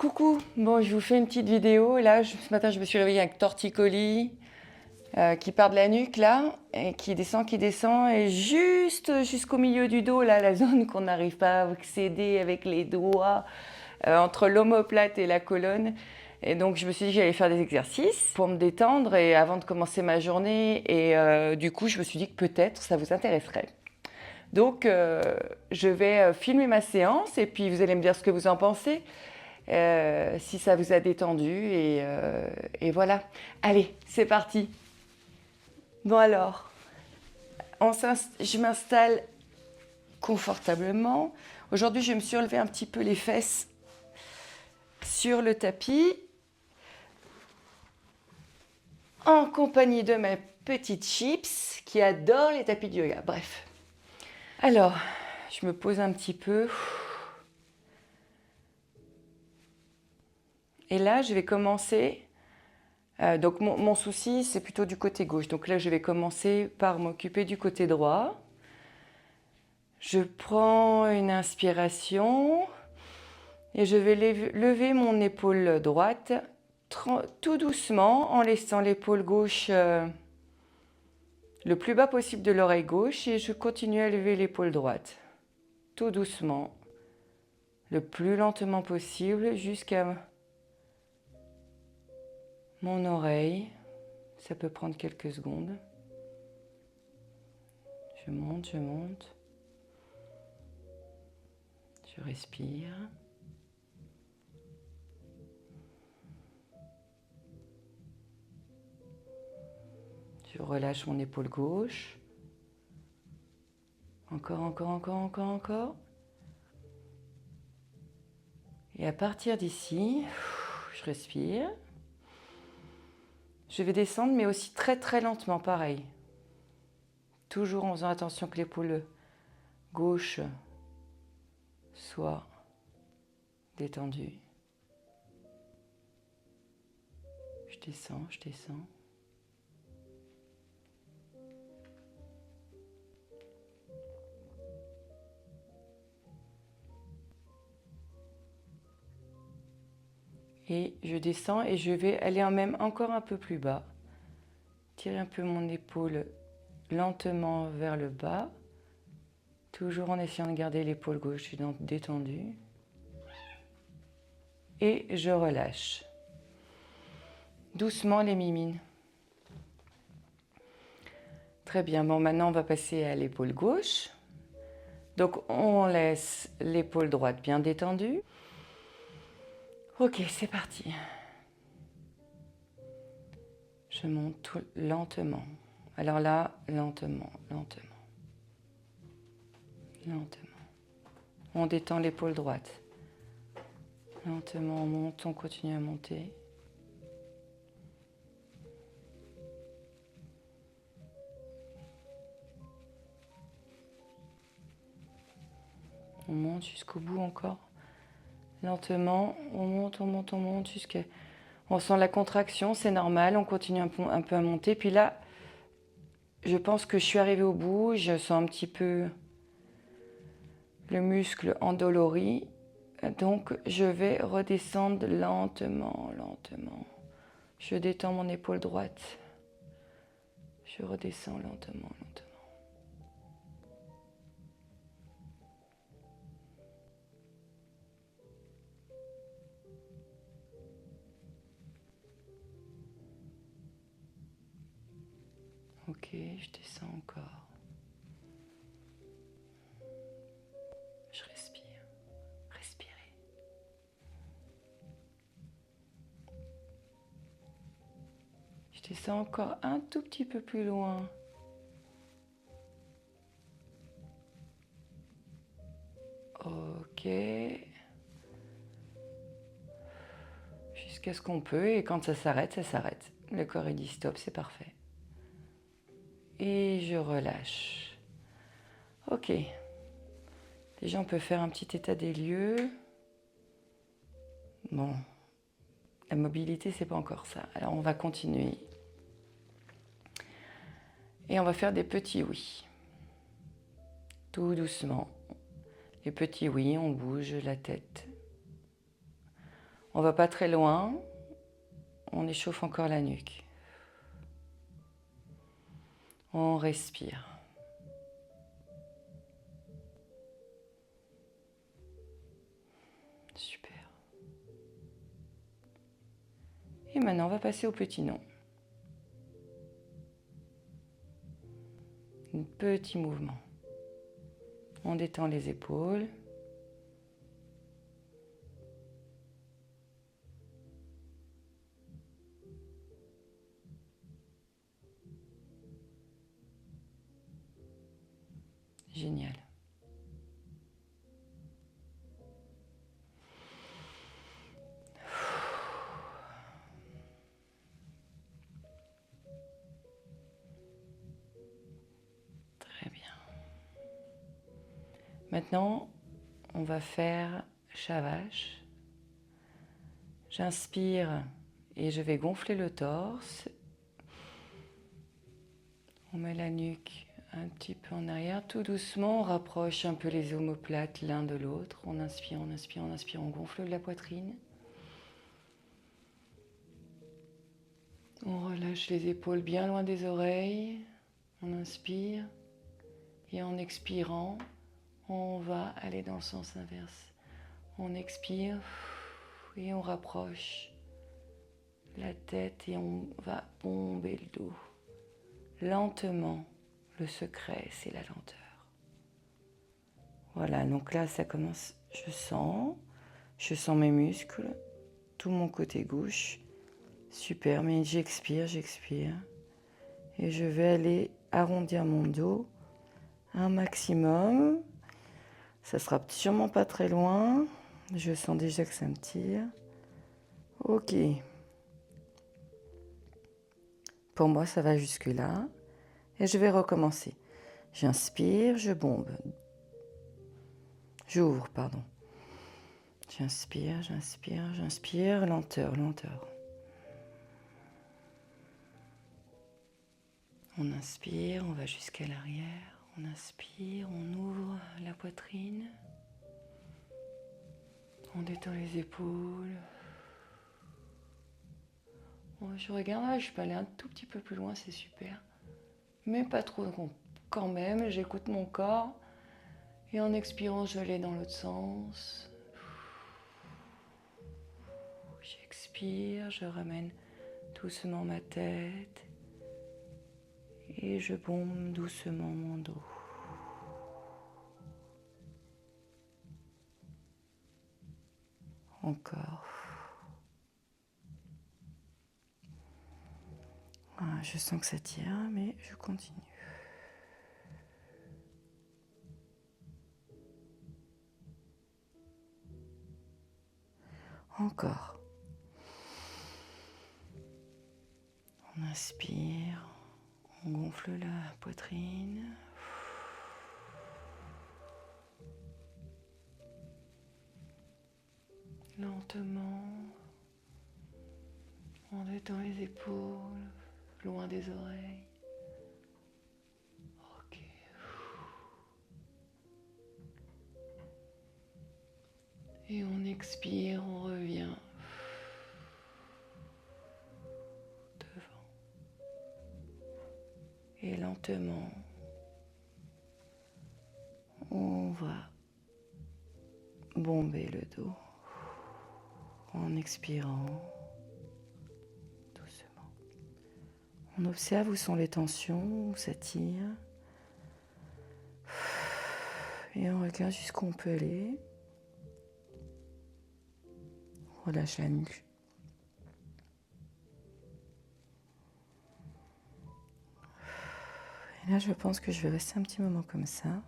Coucou, bon je vous fais une petite vidéo. Là, ce matin je me suis réveillée avec torticolis qui part de la nuque là, et qui descend et juste jusqu'au milieu du dos, là, la zone qu'on n'arrive pas à accéder avec les doigts, entre l'omoplate et la colonne. Et donc je me suis dit que j'allais faire des exercices pour me détendre et avant de commencer ma journée. Et du coup je me suis dit que peut-être ça vous intéresserait. Donc je vais filmer ma séance et puis vous allez me dire ce que vous en pensez. Si ça vous a détendu et voilà. Allez, c'est parti. Bon alors, je m'installe confortablement. Aujourd'hui, je me suis relevé un petit peu les fesses sur le tapis en compagnie de ma petite Chips qui adore les tapis de yoga. Bref. Alors, je me pose un petit peu. Et là, je vais commencer. Donc mon souci, c'est plutôt du côté gauche. Donc là, je vais commencer par m'occuper du côté droit. Je prends une inspiration et je vais lever mon épaule droite tout doucement en laissant l'épaule gauche le plus bas possible de l'oreille gauche et je continue à lever l'épaule droite tout doucement, le plus lentement possible jusqu'à mon oreille. Ça peut prendre quelques secondes. Je monte, je monte. Je respire. Je relâche mon épaule gauche. Encore, encore, encore, encore, encore. Et à partir d'ici, je respire. Je vais descendre, mais aussi très très lentement, pareil. Toujours en faisant attention que l'épaule gauche soit détendue. Je descends, je descends. Et je descends et je vais aller même encore un peu plus bas. Tirer un peu mon épaule lentement vers le bas. Toujours en essayant de garder l'épaule gauche détendue. Et je relâche. Doucement les mimines. Très bien, bon maintenant on va passer à l'épaule gauche. Donc on laisse l'épaule droite bien détendue. Ok, c'est parti. Je monte tout lentement. Alors là, lentement, lentement. Lentement. On détend l'épaule droite. Lentement, on monte, on continue à monter. On monte jusqu'au bout encore. Lentement, on monte, on monte, on monte jusqu'à... On sent la contraction, c'est normal, on continue un peu à monter. Puis là, je pense que je suis arrivée au bout, je sens un petit peu le muscle endolori. Donc, je vais redescendre lentement, lentement. Je détends mon épaule droite. Je redescends lentement, lentement. Ok, je descends encore. Je respire. Respirez. Je descends encore un tout petit peu plus loin. Ok. Jusqu'à ce qu'on peut et quand ça s'arrête, ça s'arrête. Le corps il dit stop, c'est parfait. Et je relâche. Ok. Déjà, on peut faire un petit état des lieux. Bon, la mobilité, c'est pas encore ça. Alors, on va continuer. Et on va faire des petits oui. Tout doucement. Les petits oui, on bouge la tête. On va pas très loin. On échauffe encore la nuque. On respire. Super. Et maintenant, on va passer au petit nom. Un petit mouvement. On détend les épaules. Génial. Très bien. Maintenant, on va faire chat vache. J'inspire et je vais gonfler le torse. On met la nuque un petit peu en arrière. Tout doucement, on rapproche un peu les omoplates l'un de l'autre. On inspire, on inspire, on inspire, on gonfle la poitrine. On relâche les épaules bien loin des oreilles. On inspire. Et en expirant, on va aller dans le sens inverse. On expire et on rapproche la tête et on va bomber le dos. Lentement, le secret, c'est la lenteur. Voilà, donc là, ça commence. Je sens mes muscles, tout mon côté gauche. Super, mais j'expire. Et je vais aller arrondir mon dos un maximum. Ça sera sûrement pas très loin. Je sens déjà que ça me tire. Ok. Pour moi, ça va jusque là. Et je vais recommencer. J'inspire, je bombe. J'ouvre, pardon. J'inspire, lenteur. On inspire, on va jusqu'à l'arrière. On inspire, on ouvre la poitrine. On détend les épaules. Je regarde, je peux aller un tout petit peu plus loin, c'est super. Mais pas trop quand même, j'écoute mon corps. Et en expirant, je vais dans l'autre sens. J'expire, je ramène doucement ma tête. Et je bombe doucement mon dos. Encore. Voilà, je sens que ça tire, mais je continue. Encore. On inspire, on gonfle la poitrine. Lentement, on détend les épaules, loin des oreilles. Ok. Et on expire, on revient devant. Et lentement, on va bomber le dos en expirant doucement. On observe où sont les tensions, où ça tire. Et on regarde jusqu'où on peut aller. On relâche la nuque. Et là, je pense que je vais rester un petit moment comme ça.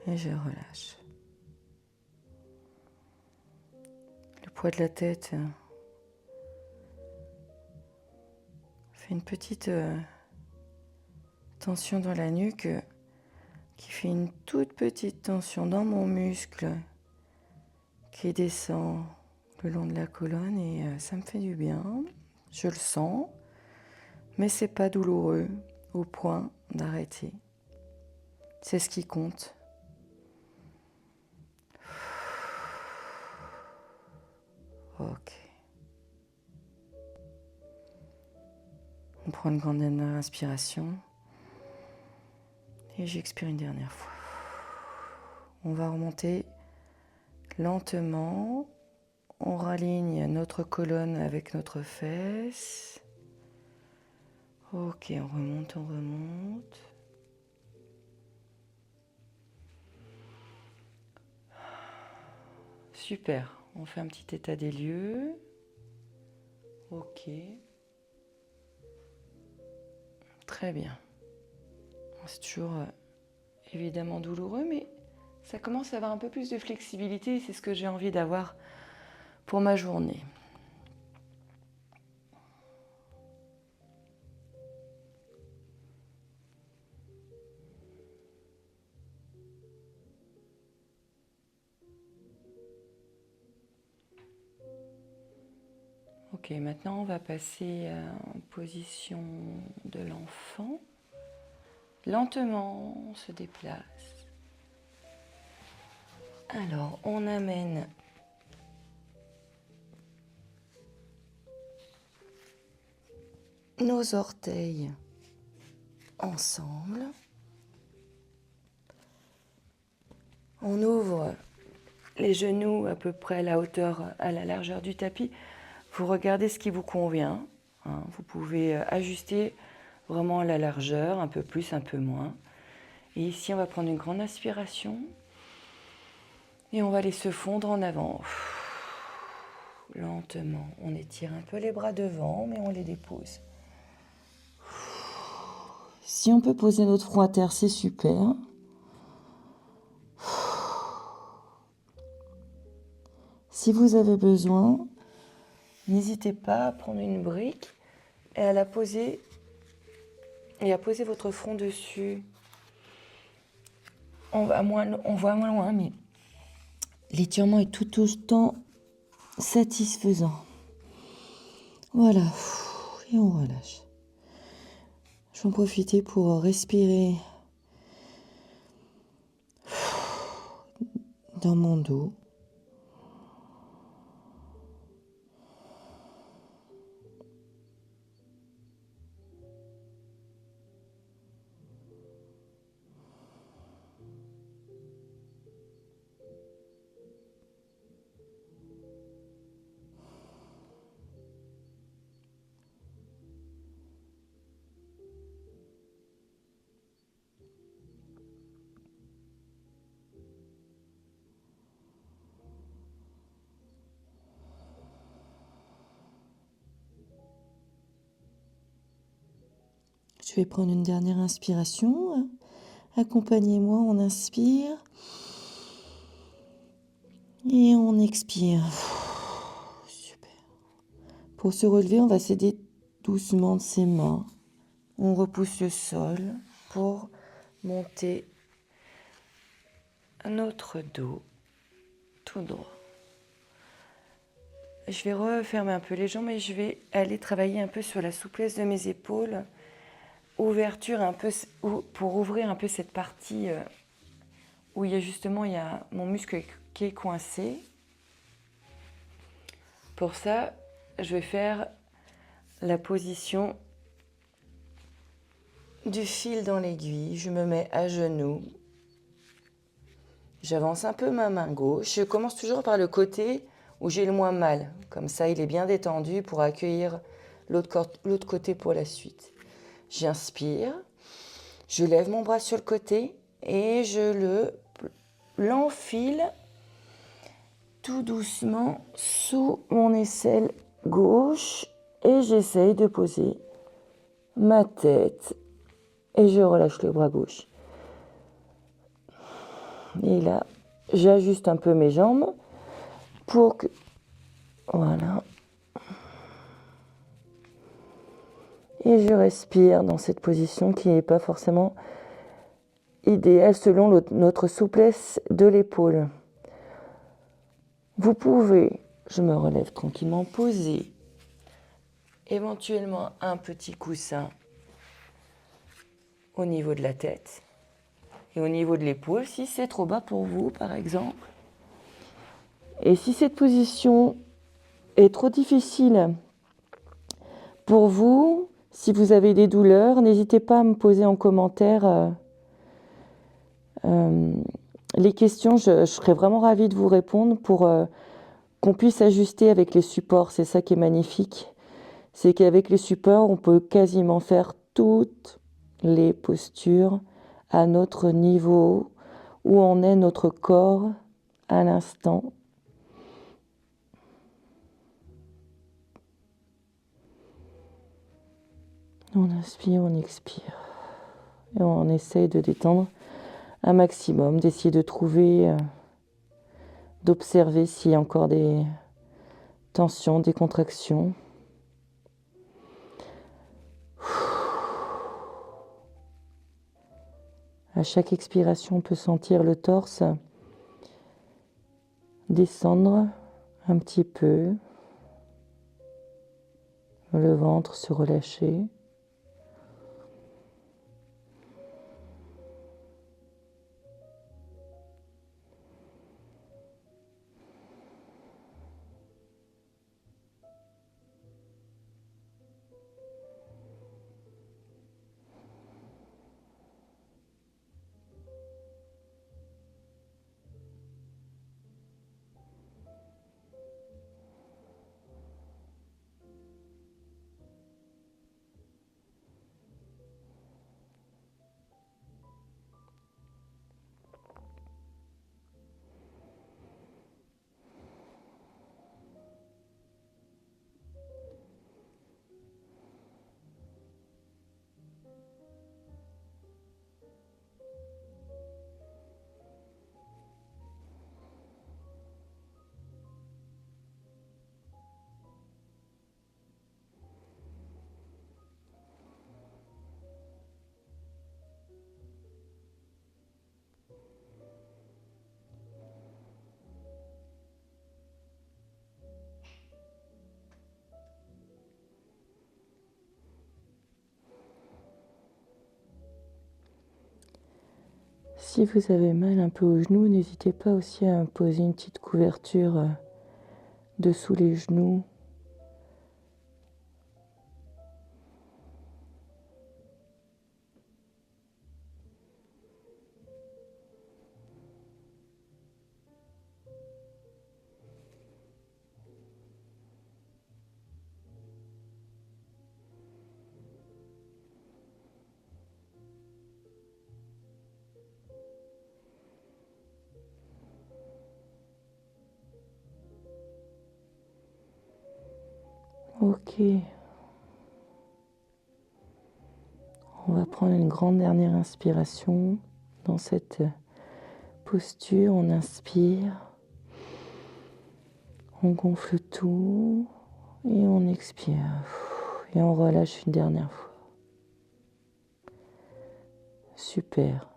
Et je relâche. Le poids de la tête fait une petite tension dans la nuque qui fait une toute petite tension dans mon muscle qui descend le long de la colonne et ça me fait du bien. Je le sens, mais c'est pas douloureux au point d'arrêter. C'est ce qui compte. Ok. On prend une grande inspiration. Et j'expire une dernière fois. On va remonter lentement. On raligne notre colonne avec notre fesse. Ok, on remonte, on remonte. Super, on fait un petit état des lieux. Ok. Très bien. C'est toujours évidemment douloureux, mais ça commence à avoir un peu plus de flexibilité et c'est ce que j'ai envie d'avoir pour ma journée. Ok, maintenant on va passer en position de l'enfant. Lentement, on se déplace. Alors, on amène nos orteils ensemble. On ouvre les genoux à peu près à la hauteur, à la largeur du tapis. Vous regardez ce qui vous convient. Hein. Vous pouvez ajuster vraiment la largeur, un peu plus, un peu moins. Et ici, on va prendre une grande inspiration. Et on va aller se fondre en avant. Lentement, on étire un peu les bras devant, mais on les dépose. Si on peut poser notre front à terre, c'est super. Si vous avez besoin, n'hésitez pas à prendre une brique et à la poser et à poser votre front dessus. On voit moins loin, mais l'étirement est tout autant satisfaisant. Voilà, et on relâche. Je vais en profiter pour respirer dans mon dos. Je vais prendre une dernière inspiration. Accompagnez-moi, on inspire et on expire. Super. Pour se relever, on va s'aider doucement de ses mains. On repousse le sol pour monter notre dos tout droit. Je vais refermer un peu les jambes et je vais aller travailler un peu sur la souplesse de mes épaules. Ouverture un peu pour ouvrir un peu cette partie où il y a mon muscle qui est coincé. Pour ça, je vais faire la position du fil dans l'aiguille. Je me mets à genoux. J'avance un peu ma main gauche. Je commence toujours par le côté où j'ai le moins mal. Comme ça, il est bien détendu pour accueillir l'autre côté pour la suite. J'inspire. Je lève mon bras sur le côté et je l'enfile tout doucement sous mon aisselle gauche et j'essaye de poser ma tête et je relâche le bras gauche. Et là, j'ajuste un peu mes jambes pour que... Voilà. Et je respire dans cette position qui n'est pas forcément idéale selon notre souplesse de l'épaule. Vous pouvez, je me relève tranquillement, poser éventuellement un petit coussin au niveau de la tête et au niveau de l'épaule, si c'est trop bas pour vous, par exemple. Et si cette position est trop difficile pour vous, si vous avez des douleurs, n'hésitez pas à me poser en commentaire les questions. Je serais vraiment ravie de vous répondre pour qu'on puisse ajuster avec les supports. C'est ça qui est magnifique. C'est qu'avec les supports, on peut quasiment faire toutes les postures à notre niveau, où en est notre corps à l'instant. On inspire, on expire. Et on essaye de détendre un maximum, d'essayer de trouver, d'observer s'il y a encore des tensions, des contractions. À chaque expiration, on peut sentir le torse descendre un petit peu, le ventre se relâcher. Si vous avez mal un peu aux genoux, n'hésitez pas aussi à poser une petite couverture dessous les genoux. Ok. On va prendre une grande dernière inspiration dans cette posture. On inspire, on gonfle tout et on expire. Et on relâche une dernière fois. Super.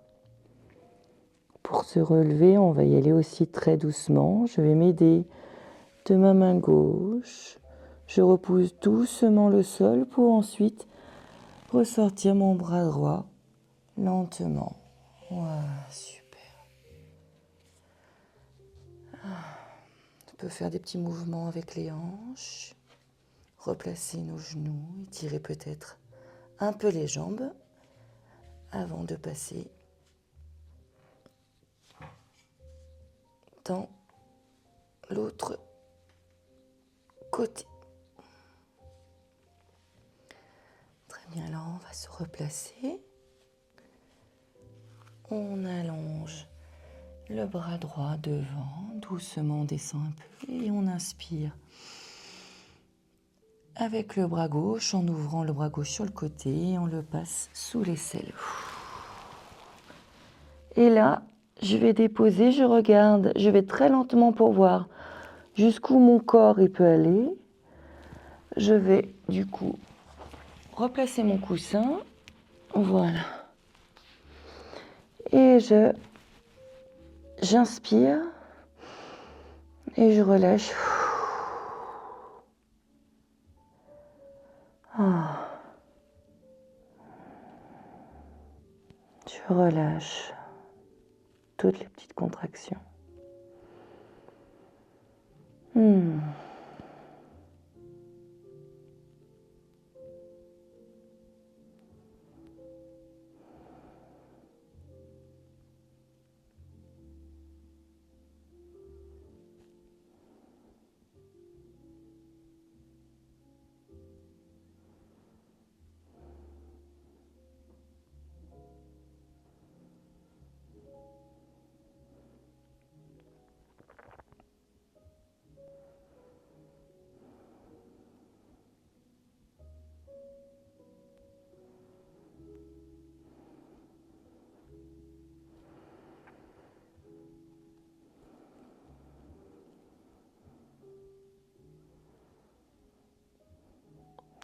Pour se relever, on va y aller aussi très doucement. Je vais m'aider de ma main gauche. Je repousse doucement le sol pour ensuite ressortir mon bras droit lentement. Voilà, super. On peut faire des petits mouvements avec les hanches, replacer nos genoux, étirer peut-être un peu les jambes avant de passer dans l'autre côté. Très bien, là on va se replacer. On allonge le bras droit devant, doucement on descend un peu et on inspire. Avec le bras gauche, en ouvrant le bras gauche sur le côté, on le passe sous l'aisselle. Et là, je vais déposer, je regarde, je vais très lentement pour voir jusqu'où mon corps il peut aller. Je vais du coup replacer mon coussin. Voilà. Et j'inspire et je relâche. Ah. Je relâche toutes les petites contractions.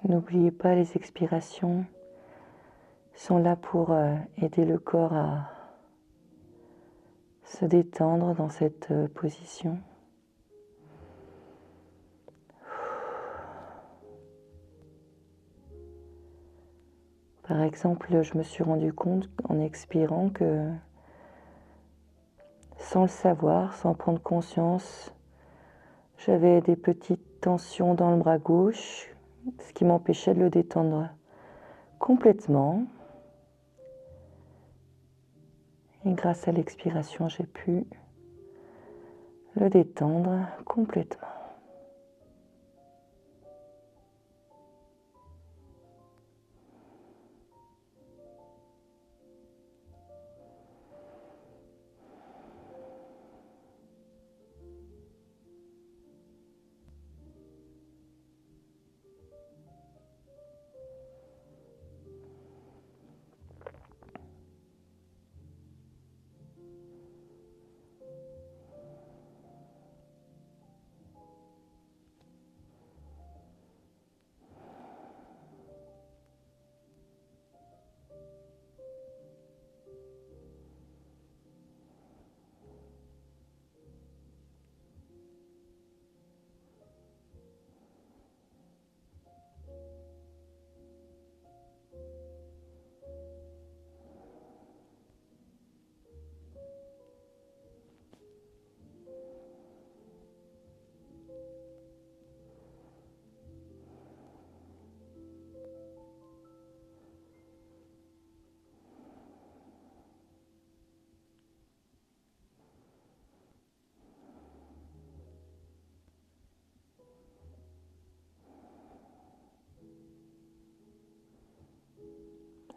N'oubliez pas, les expirations sont là pour aider le corps à se détendre dans cette position. Par exemple, je me suis rendu compte en expirant que, sans le savoir, sans prendre conscience, j'avais des petites tensions dans le bras gauche, ce qui m'empêchait de le détendre complètement. Et grâce à l'expiration, j'ai pu le détendre complètement.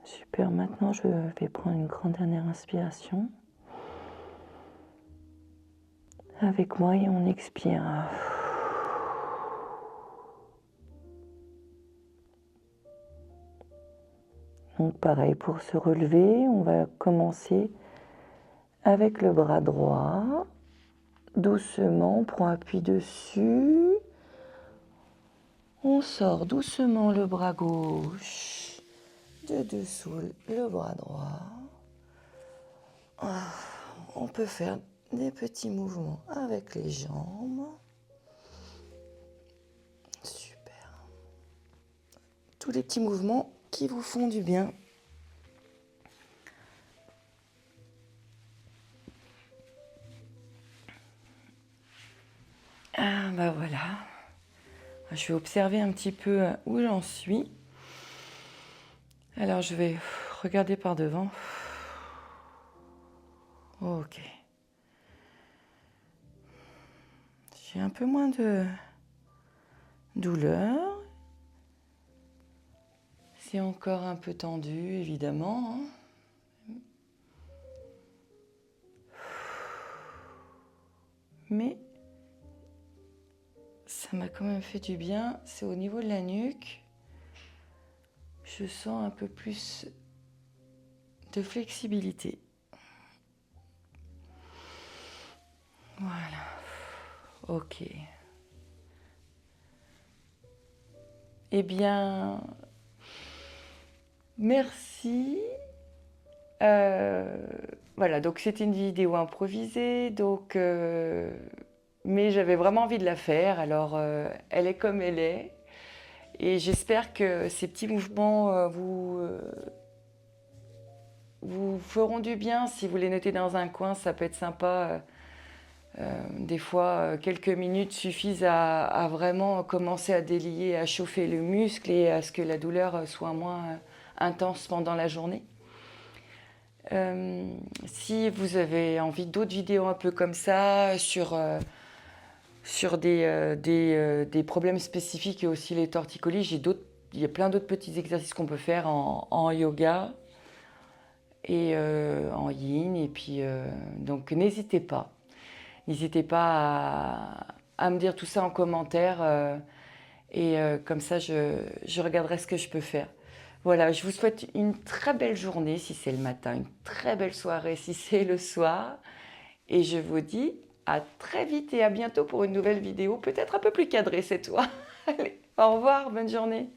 Super, maintenant je vais prendre une grande dernière inspiration avec moi et on expire. Donc pareil, pour se relever, on va commencer avec le bras droit. Doucement, on prend appui dessus. On sort doucement le bras gauche de dessous le bras droit. On peut faire des petits mouvements avec les jambes. Super. Tous les petits mouvements qui vous font du bien. Ah bah voilà. Je vais observer un petit peu où j'en suis. Alors je vais regarder par devant. Ok. J'ai un peu moins de douleur. C'est encore un peu tendu, évidemment. Mais ça m'a quand même fait du bien. C'est au niveau de la nuque. Je sens un peu plus de flexibilité. Voilà. Ok. Eh bien, merci. Voilà, donc c'était une vidéo improvisée, mais j'avais vraiment envie de la faire, alors elle est comme elle est. Et j'espère que ces petits mouvements vous feront du bien. Si vous les notez dans un coin, ça peut être sympa. Des fois, quelques minutes suffisent à vraiment commencer à délier, à chauffer le muscle et à ce que la douleur soit moins intense pendant la journée. Si vous avez envie d'autres vidéos un peu comme ça, sur des problèmes spécifiques et aussi les torticolis, il y a plein d'autres petits exercices qu'on peut faire en yoga et en yin. Et puis, donc n'hésitez pas. N'hésitez pas à me dire tout ça en commentaire et comme ça je regarderai ce que je peux faire. Voilà, je vous souhaite une très belle journée si c'est le matin, une très belle soirée si c'est le soir. Et je vous dis à très vite et à bientôt pour une nouvelle vidéo, peut-être un peu plus cadrée cette fois. Allez, au revoir, bonne journée.